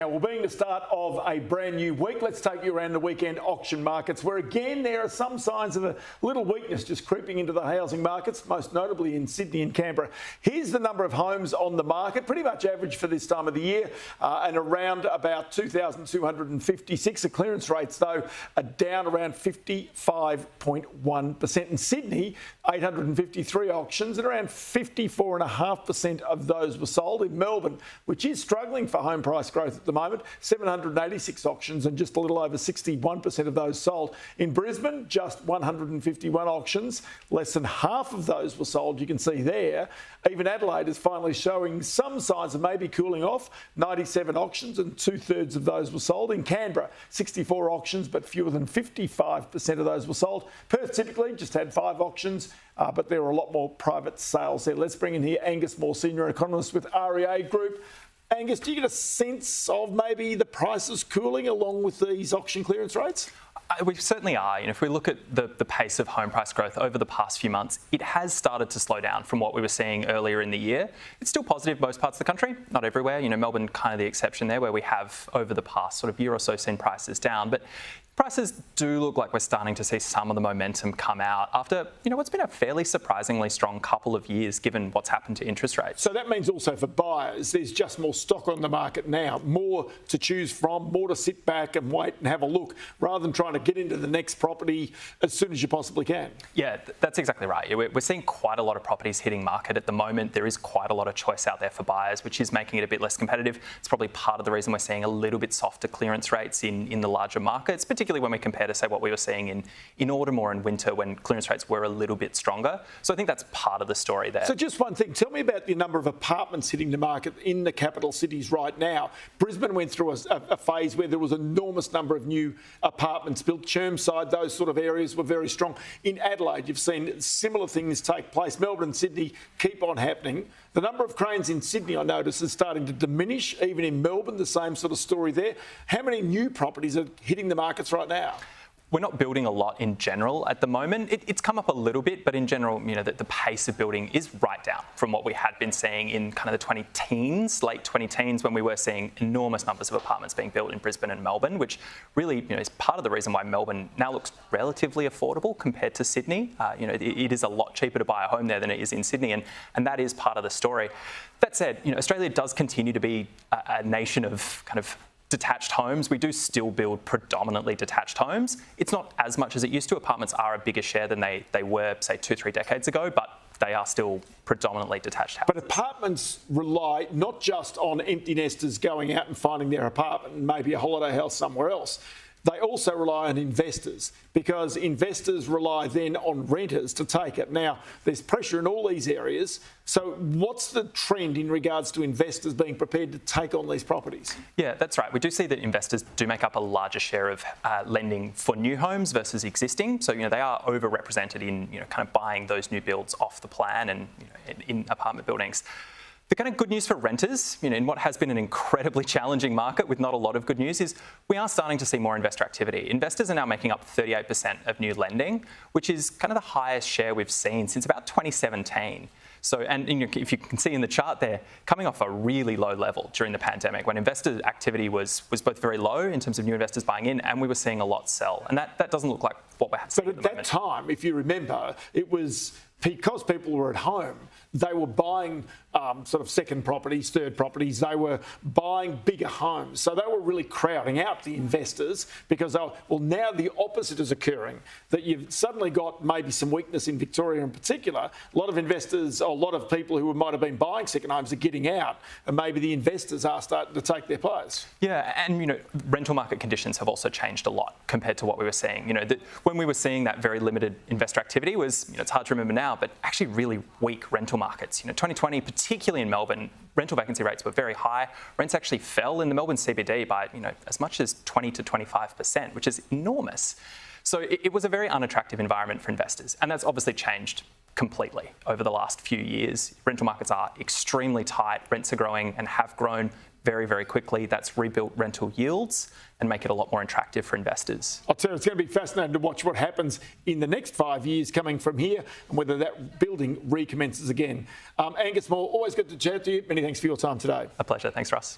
Now, well, being the start of a brand new week, let's take you around the weekend auction markets, where again there are some signs of a little weakness just creeping into the housing markets, most notably in Sydney and Canberra. Here's the number of homes on the market, pretty much average for this time of the year, and around about 2,256. The clearance rates, though, are down around 55.1%. In Sydney, 853 auctions, and around 54.5% of those were sold. In Melbourne, which is struggling for home price growth at the moment, 786 auctions and just a little over 61% of those sold. In Brisbane, just 151 auctions, less than half of those were sold, you can see there. Even Adelaide is finally showing some signs of maybe cooling off, 97 auctions and 2/3 of those were sold. In Canberra, 64 auctions, but fewer than 55% of those were sold. Perth typically just had 5 auctions, but there were a lot more private sales there. Let's bring in here Angus Moore, senior economist with REA Group. Angus, do you get a sense of maybe the prices cooling along with these auction clearance rates? We certainly are. If we look at the pace of home price growth over the past few months, it has started to slow down from what we were seeing earlier in the year. It's still positive most parts of the country, not everywhere. Melbourne kind of the exception there, where we have over the past sort of year or so seen prices down. But prices do look like we're starting to see some of the momentum come out after, what's been a fairly surprisingly strong couple of years given what's happened to interest rates. So that means also for buyers, there's just more stock on the market now, more to choose from, more to sit back and wait and have a look, rather than trying to get into the next property as soon as you possibly can. Yeah, that's exactly right. We're seeing quite a lot of properties hitting market at the moment. There is quite a lot of choice out there for buyers, which is making it a bit less competitive. It's probably part of the reason we're seeing a little bit softer clearance rates in the larger markets, particularly when we compare to, say, what we were seeing in autumn or in winter when clearance rates were a little bit stronger. So I think that's part of the story there. So just one thing, tell me about the number of apartments hitting the market in the capital cities right now. Brisbane went through a phase where there was an enormous number of new apartments built. Chermside, those sort of areas were very strong. In Adelaide, you've seen similar things take place. Melbourne and Sydney keep on happening. The number of cranes in Sydney, I notice, is starting to diminish. Even in Melbourne, the same sort of story there. How many new properties are hitting the markets right now? We're not building a lot in general at the moment. It's come up a little bit, but in general, the pace of building is right down from what we had been seeing in kind of the 20-teens, late 20-teens, when we were seeing enormous numbers of apartments being built in Brisbane and Melbourne, which really is part of the reason why Melbourne now looks relatively affordable compared to Sydney. It is a lot cheaper to buy a home there than it is in Sydney, and that is part of the story. That said, Australia does continue to be a nation of kind of detached homes. We do still build predominantly detached homes. It's not as much as it used to. Apartments are a bigger share than they were, say, 2-3 decades ago, but they are still predominantly detached houses. But apartments rely not just on empty nesters going out and finding their apartment and maybe a holiday house somewhere else. They also rely on investors, because investors rely then on renters to take it. Now, there's pressure in all these areas. So what's the trend in regards to investors being prepared to take on these properties? Yeah, that's right. We do see that investors do make up a larger share of lending for new homes versus existing. So, they are overrepresented in, kind of buying those new builds off the plan and in apartment buildings. The kind of good news for renters, in what has been an incredibly challenging market with not a lot of good news, is we are starting to see more investor activity. Investors are now making up 38% of new lending, which is kind of the highest share we've seen since about 2017. So, and if you can see in the chart there, coming off a really low level during the pandemic, when investor activity was both very low in terms of new investors buying in, and we were seeing a lot sell. And that doesn't look like what we're seeing at the moment. But at that time, if you remember, it was because people were at home, they were buying sort of second properties, third properties. They were buying bigger homes. So they were really crowding out the investors because, now the opposite is occurring, that you've suddenly got maybe some weakness in Victoria in particular. A lot of investors, or a lot of people who might have been buying second homes are getting out, and maybe the investors are starting to take their place. Yeah, and rental market conditions have also changed a lot compared to what we were seeing. When we were seeing that very limited investor activity was, it's hard to remember now, but actually really weak rental markets. 2020, particularly in Melbourne, rental vacancy rates were very high. Rents actually fell in the Melbourne CBD by, as much as 20 to 25%, which is enormous. So it was a very unattractive environment for investors, and that's obviously changed completely over the last few years. Rental markets are extremely tight. Rents are growing and have grown very, very quickly. That's rebuilt rental yields and make it a lot more attractive for investors. I'll tell you, it's going to be fascinating to watch what happens in the next 5 years coming from here and whether that building recommences again. Angus Moore, always good to chat to you. Many thanks for your time today. A pleasure. Thanks, Russ.